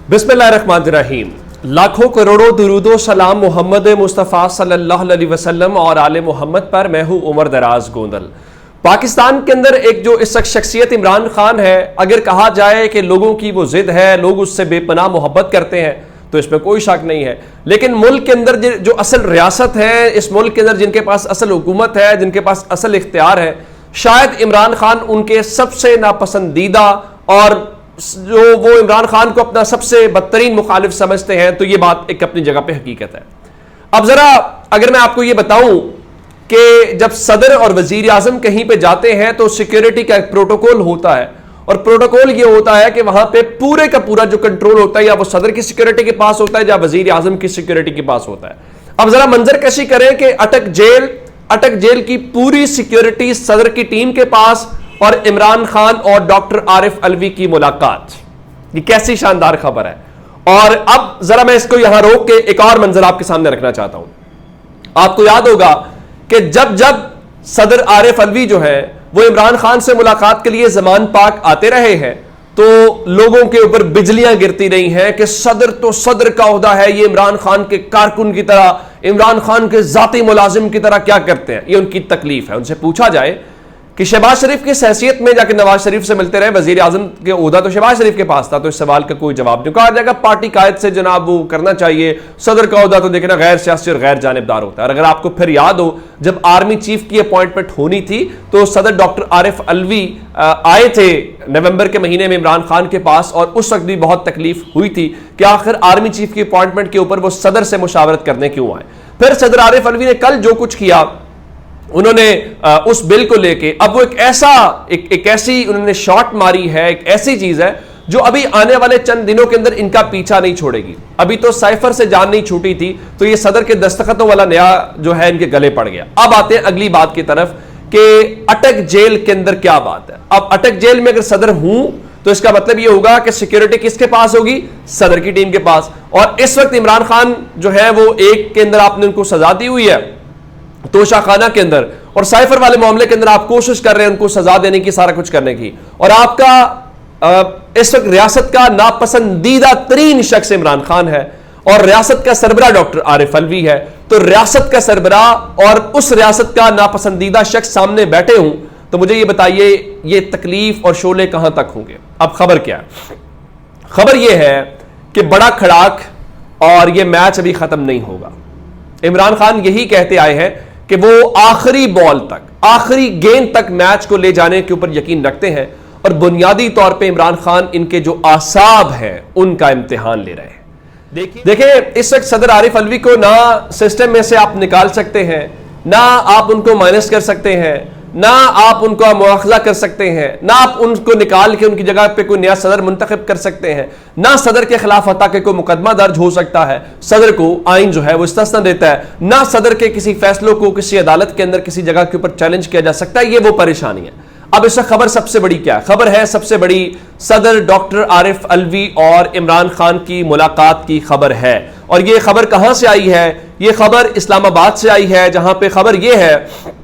बिस्मिल्लाहिर्रहमानिर्रहीम। लाखों करोड़ों दुरूदो सलाम मोहम्मद मुस्तफ़ा सल्लल्लाहु अलैहि वसल्लम और आले मोहम्मद पर। मैं हूं उमर दराज गोंदल। पाकिस्तान के अंदर एक जो इस शख्सियत इमरान खान है, अगर कहा जाए कि लोगों की वो जिद है, लोग उससे बेपनाह मोहब्बत करते हैं, तो इसमें कोई शक नहीं है। लेकिन मुल्क के अंदर जो असल रियासत है, इस मुल्क के अंदर जिनके पास असल हुकूमत है, जिनके पास असल इख्तियार है, शायद इमरान खान उनके सबसे नापसंदीदा, और जो वो इमरान खान को अपना सबसे बदतरीन मुखालिफ समझते हैं। तो ये बात एक अपनी जगह पे हकीकत है। अब जरा अगर मैं आपको ये बताऊं कि जब सदर और वजीर आजम कहीं पे जाते हैं तो सिक्योरिटी का एक प्रोटोकॉल होता है, और प्रोटोकॉल ये होता है कि वहां पे पूरे का पूरा जो कंट्रोल होता है या वो सदर की सिक्योरिटी के पास होता है या वजीर आजम की सिक्योरिटी के पास होता है। अब जरा मंजर कशी करें कि अटक जेल की पूरी सिक्योरिटी सदर की टीम के पास और इमरान खान और डॉक्टर आरिफ अलवी की मुलाकात, ये कैसी शानदार खबर है। और अब जरा मैं इसको यहां रोक के एक और मंजर आपके सामने रखना चाहता हूं। आपको याद होगा कि जब सदर आरिफ अलवी जो है वो इमरान खान से मुलाकात के लिए जमान पाक आते रहे हैं, तो लोगों के ऊपर बिजलियां गिरती रही हैं कि सदर तो सदर का ओहदा है, ये इमरान खान के कारकुन की तरह, इमरान खान के जाती मुलाजिम की तरह क्या करते हैं, ये उनकी तकलीफ है। उनसे पूछा जाए कि शहबाज शरीफ की हैसियत में जाके नवाज शरीफ से मिलते रहे, वजीर आजम के ओहदा तो शहबाज शरीफ के पास था, तो इस सवाल का कोई जवाब नहीं। कहा जाएगा पार्टी कायद से जनाब वो करना चाहिए, सदर का ओहदा तो देखना गैर सियासी और गैर जानिबदार होता है। और अगर आपको फिर याद हो, जब आर्मी चीफ की अपॉइंटमेंट होनी थी तो सदर डॉक्टर आरिफ अलवी आए थे नवंबर के महीने में इमरान खान के पास, और उस वक्त भी बहुत तकलीफ हुई थी कि आखिर आर्मी चीफ की अपॉइंटमेंट के ऊपर वो सदर से मुशावरत करने क्यों आए। फिर सदर आरिफ अलवी ने कल जो कुछ किया, उन्होंने उस बिल को लेके अब वो एक ऐसी उन्होंने शॉट मारी है, एक ऐसी चीज है जो अभी आने वाले चंद दिनों के अंदर इनका पीछा नहीं छोड़ेगी। अभी तो साइफर से जान नहीं छूटी थी, तो ये सदर के दस्तखतों वाला नया जो है इनके गले पड़ गया। अब आते हैं अगली बात की तरफ कि अटक जेल के अंदर क्या बात है। अब अटक जेल में अगर सदर हूं तो इसका मतलब यह होगा कि सिक्योरिटी किसके पास होगी, सदर की टीम के पास। और इस वक्त इमरान खान जो है वो एक के अंदर आपने उनको सजा दी हुई है तोशाखाना के अंदर, और साइफर वाले मामले के अंदर आप कोशिश कर रहे हैं उनको सजा देने की, सारा कुछ करने की। और आपका इस वक्त रियासत का नापसंदीदा तरीन शख्स इमरान खान है और रियासत का सरबराह डॉक्टर आरिफ अलवी है। तो रियासत का सरबराह और उस रियासत का नापसंदीदा शख्स सामने बैठे हूं, तो मुझे ये बताइए ये तकलीफ और शोले कहां तक होंगे। अब खबर क्या है? खबर यह है कि बड़ा खड़ाक और यह मैच अभी खत्म नहीं होगा। इमरान खान यही कहते आए हैं कि वो आखिरी बॉल तक, आखिरी गेंद तक मैच को ले जाने के ऊपर यकीन रखते हैं, और बुनियादी तौर पे इमरान खान इनके जो आसाब हैं उनका इम्तिहान ले रहे हैं। देखिए इस वक्त सदर आरिफ अलवी को ना सिस्टम में से आप निकाल सकते हैं, ना आप उनको माइनस कर सकते हैं, ना आप उनको मुआखजा कर सकते हैं, ना आप उनको निकाल के उनकी जगह पे कोई नया सदर मुंतखब कर सकते हैं, ना सदर के खिलाफ हत्या के कोई मुकदमा दर्ज हो सकता है। सदर को आइन जो है वो इस्तिस्ना देता है, ना सदर के किसी फैसलों को किसी अदालत के अंदर किसी जगह के ऊपर चैलेंज किया जा सकता है। ये वो परेशानी है। अब इससे खबर सबसे बड़ी क्या है? खबर है सबसे बड़ी सदर डॉक्टर आरिफ अलवी और इमरान खान की मुलाकात की खबर है। और ये खबर कहां से आई है? ये खबर इस्लामाबाद से आई है, जहां पे खबर यह है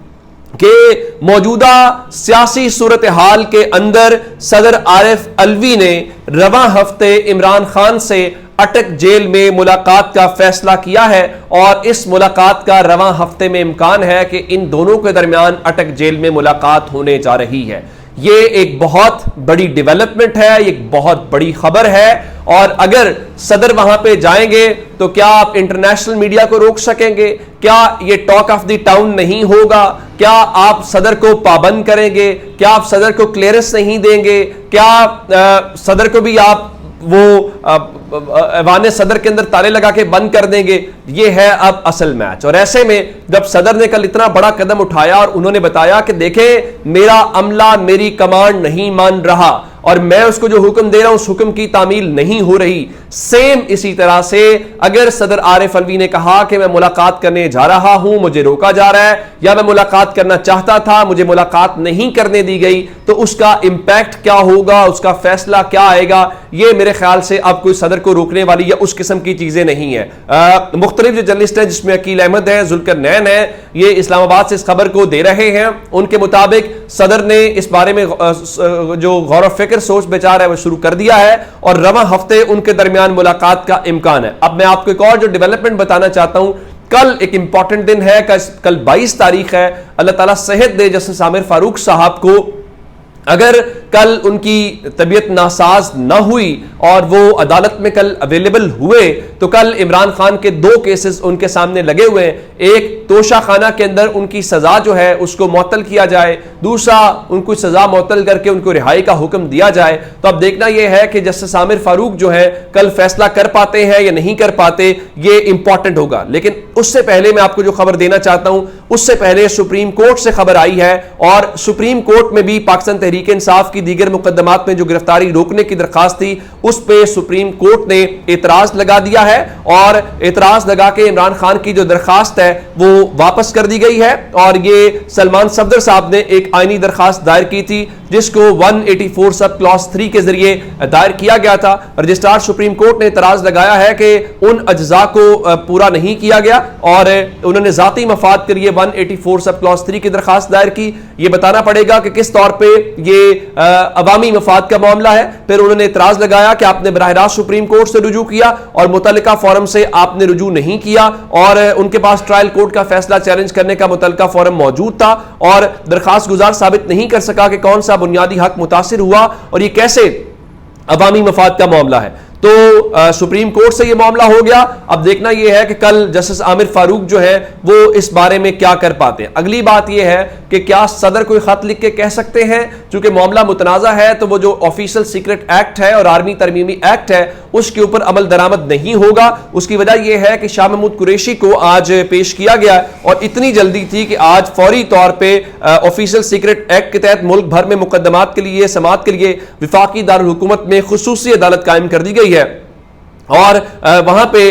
कि मौजूदा सियासी सूरत हाल के अंदर सदर आरिफ अलवी ने रवां हफ्ते इमरान खान से अटक जेल में मुलाकात का फैसला किया है, और इस मुलाकात का रवां हफ्ते में इम्कान है कि इन दोनों के दरमियान अटक जेल में मुलाकात होने जा रही है। ये एक बहुत बड़ी डेवलपमेंट है, एक बहुत बड़ी खबर है। और अगर सदर वहां पे जाएंगे तो क्या आप इंटरनेशनल मीडिया को रोक सकेंगे? क्या ये टॉक ऑफ द टाउन नहीं होगा? क्या आप सदर को पाबंद करेंगे? क्या आप सदर को क्लियरेंस नहीं देंगे? क्या सदर को भी आप वो ऐवान सदर के अंदर ताले लगा के बंद कर देंगे? ये है अब असल मैच। और ऐसे में जब सदर ने कल इतना बड़ा कदम उठाया और उन्होंने बताया कि देखें मेरा अमला मेरी कमांड नहीं मान रहा और मैं उसको जो हुक्म दे रहा हूं उस हुक्म की तामील नहीं हो रही, सेम इसी तरह से अगर सदर आरिफ अलवी ने कहा कि मैं मुलाकात करने जा रहा हूं, मुझे रोका जा रहा है, या मैं मुलाकात करना चाहता था मुझे मुलाकात नहीं करने दी गई, तो उसका इंपैक्ट क्या होगा, उसका फैसला क्या आएगा? ये मेरे ख्याल से अब कोई सदर को रोकने वाली या उस किस्म की चीजें नहीं है। मुख्तलिफ जो जर्नलिस्ट हैं जिसमें अकील अहमद है, जुल्करनैन है, ये इस्लामाबाद से इस खबर को दे रहे हैं। उनके मुताबिक सदर ने इस बारे में जो गौर फिक्र सोच विचार है वो शुरू कर दिया है और रवां हफ्ते उनके दरमियान मुलाकात का इम्कान है। अब मैं आपको एक और जो डेवलपमेंट बताना चाहता हूं, कल एक इंपॉर्टेंट दिन है, कल 22 तारीख है। अल्लाह ताला सेहत दे जस्टिस आमिर फारूक साहब को। अगर कल उनकी तबीयत नासाज ना हुई और वो अदालत में कल अवेलेबल हुए तो कल इमरान खान के 2 केसेस उनके सामने लगे हुए हैं। एक तोशाखाना के अंदर उनकी सजा जो है उसको मुअत्तल किया जाए, दूसरा उनको सजा मुअत्तल करके उनको रिहाई का हुक्म दिया जाए। तो अब देखना यह है कि जस्टिस आमिर फारूक जो है कल फैसला कर पाते हैं या नहीं कर पाते, ये इंपॉर्टेंट होगा। लेकिन उससे पहले मैं आपको जो खबर देना चाहता हूं, उससे पहले सुप्रीम कोर्ट से खबर आई है और सुप्रीम कोर्ट में भी पाकिस्तान तहरीक इंसाफ की दीगर मुकदमात में जो गिरफ्तारी रोकने की दरखास्त थी उस पे सुप्रीम कोर्ट ने एतराज लगा दिया है और एतराज लगा के इमरान खान की जो दरखास्त है वो वापस कर दी गई है। और ये सलमान सफदर साहब ने एक आईनी दरखास्त दायर की थी जिसको 184 सब क्लॉज 3 के जरिए दायर किया गया था। रजिस्ट्रार सुप्रीम कोर्ट ने एतराज लगाया है कि उन अज्जा को पूरा नहीं किया गया और उन्होंने जाती मफाद के लिए 184 सब क्लॉज 3 की दरखास्त दायर की। ये बताना पड़ेगा कि किस तौर पे ये अवामी मफाद का मामला है। फिर उन्होंने एतराज लगाया कि आपने बराह रास्त सुप्रीम कोर्ट से रुजू किया और मुतल्लिका फोरम से आपने रुजू नहीं किया और उनके पास ट्रायल कोर्ट का फैसला चैलेंज करने का मुतल्लिका फोरम मौजूद था और दरखास्त गुजार साबित नहीं कर सका कि कौन सा बुनियादी हक मुतासिर हुआ और ये कैसे अवामी मफाद का मामला है। तो सुप्रीम कोर्ट से ये मामला हो गया। अब देखना यह है कि कल जस्टिस आमिर फारूक जो है वो इस बारे में क्या कर पाते हैं। अगली बात यह है कि क्या सदर कोई खत लिख के कह सकते हैं, चूंकि मामला मुतनाज़ा है तो वो जो ऑफिशियल सीक्रेट एक्ट है और आर्मी तरमीमी एक्ट है उसके ऊपर अमल दरामद नहीं होगा। उसकी वजह यह है कि शाह महमूद कुरैशी को आज पेश किया गया और इतनी जल्दी थी कि आज फौरी तौर पर ऑफिशियल सीक्रेट एक्ट के तहत मुल्क भर में मुकदमात के लिए समाअत के लिए विफाकी दारुल हुकूमत में खुसूसी अदालत कायम कर दी गई है और वहां पे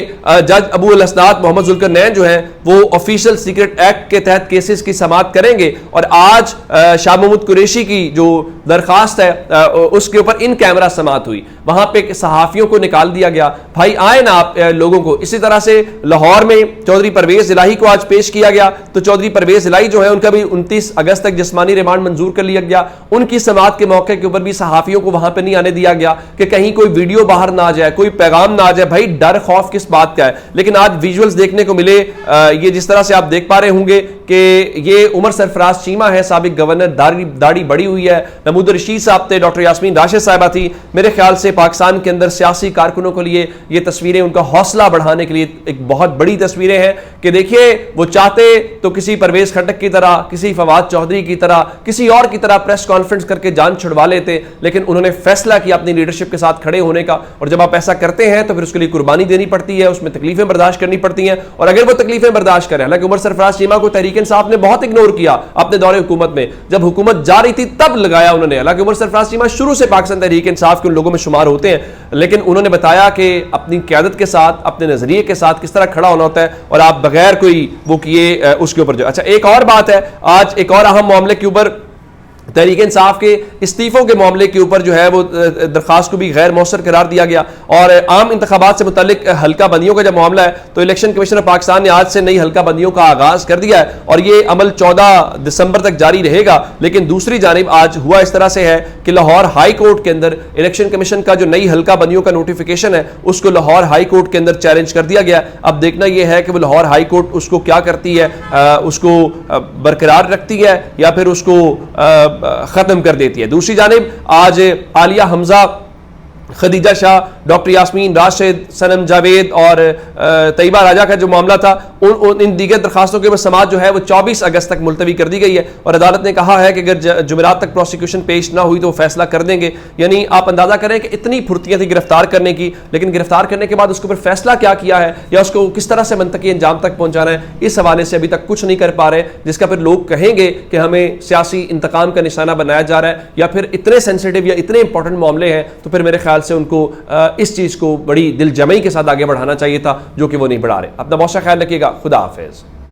जज अबू अल असनाद मोहम्मद जुल्करनैन जो है वो ऑफिशियल सीक्रेट एक्ट के तहत केसेस की समाअत करेंगे। और आज शाह महमूद कुरैशी की जो दरखास्त है उसके ऊपर इन कैमरा समाअत हुई। वहां पे सहाफियों को निकाल दिया गया, भाई आए ना आप लोगों को। इसी तरह से लाहौर में चौधरी परवेज इलाही को आज पेश किया गया तो चौधरी परवेज इलाही जो है उनका भी 29 अगस्त तक जिस्मानी रिमांड मंजूर कर लिया गया। उनकी समाअत के मौके के ऊपर भी सहाफियों को वहां पर नहीं आने दिया गया कि कहीं कोई वीडियो बाहर ना आ जाए, कोई पैगाम आ जाए। भाई डर खौफ किस बात का है। लेकिन आज विजुअल्स देखने को मिले, ये जिस तरह से आप देख पा रहे होंगे कि ये उमर सरफराज चीमा है, साबिक गवर्नर, दाढ़ी बड़ी हुई है, महमूद रशीद साहब थे, डॉक्टर यास्मीन राशिद साहिबा थी। मेरे ख्याल से पाकिस्तान के अंदर सियासी कारकुनों के लिए ये तस्वीरें उनका हौसला बढ़ाने के लिए एक बहुत बड़ी तस्वीरें हैं कि देखिए वो चाहते तो किसी परवेज खटक की तरह, किसी फवाद चौधरी की तरह, किसी और की तरह प्रेस कॉन्फ्रेंस करके जान छुड़वा लेते, लेकिन उन्होंने फैसला किया अपनी लीडरशिप के साथ खड़े होने का। और जब आप ऐसा करते हैं तो फिर उसके लिए कुर्बानी देनी पड़ती है, उसमें तकलीफें बर्दाश्त करनी पड़ती हैं। और अगर वो तकलीफें बर्दाश्त करें, हालांकि उमर सरफराज चीमा को तहरीक इंसाफ ने बहुत इग्नोर किया अपने दौरे हुकूमत में, जब हुकूमत जा रही थी तब लगाया उन्होंने। हालांकि उमर सरफराज चीमा शुरू से पाकिस्तान तहरीक इंसाफ के उन लोगों में शुमार होते हैं, लेकिन उन्होंने बताया कि अपनी क़यादत के साथ, अपने नजरिए के साथ किस तरह खड़ा होना होता है और आप बगैर कोई वो किए उसके ऊपर जो। अच्छा, एक और बात है, आज एक और अहम मामले के ऊपर, तहरीक इंसाफ के इस्तीफों के मामले के ऊपर जो है वो दरखास्त को भी गैर मौसर करार दिया गया। और आम इंतखाबात से मुतालिक हल्का बंदियों का जब मामला है तो इलेक्शन कमीशन ऑफ पाकिस्तान ने आज से नई हल्का बंदियों का आगाज कर दिया है और ये अमल 14 दिसंबर तक जारी रहेगा। लेकिन दूसरी जानिब आज हुआ इस तरह से है कि लाहौर हाई कोर्ट के अंदर इलेक्शन कमीशन का जो नई हल्का बंदियों का नोटिफिकेशन है उसको लाहौर हाई कोर्ट के अंदर चैलेंज कर दिया गया। अब देखना यह है कि वो लाहौर हाई कोर्ट उसको क्या करती है, उसको बरकरार रखती है या फिर उसको खत्म कर देती है। दूसरी जानिब आज आलिया हमजा, खदीजा शाह, डॉक्टर यास्मीन राशिद, सनम जावेद और तैयबा राजा का जो मामला था इन दीगर दरखास्तों के समाअत जो है वो 24 अगस्त तक मुलतवी कर दी गई है। और अदालत ने कहा है कि अगर जुमेरात तक प्रोसिक्यूशन पेश ना हुई तो वो फैसला कर देंगे। यानी आप अंदाजा करें कि इतनी फुर्तियां थी गिरफ्तार करने की, लेकिन गिरफ्तार करने के बाद उसके ऊपर फैसला क्या किया है या उसको किस तरह से मंतकी अंजाम तक पहुंचाना है, इस हवाले से अभी तक कुछ नहीं कर पा रहे, जिसका फिर लोग कहेंगे कि हमें सियासी इंतकाम का निशाना बनाया जा रहा है या फिर इतने सेंसिटिव या इतने इंपॉर्टेंट मामले हैं तो फिर मेरे ख्याल से उनको इस चीज को बड़ी दिलजमई के साथ आगे बढ़ाना चाहिए था, जो कि वो नहीं बढ़ा रहे। अपना बहुत सा ख्याल रखिएगा। खुदा हाफिज।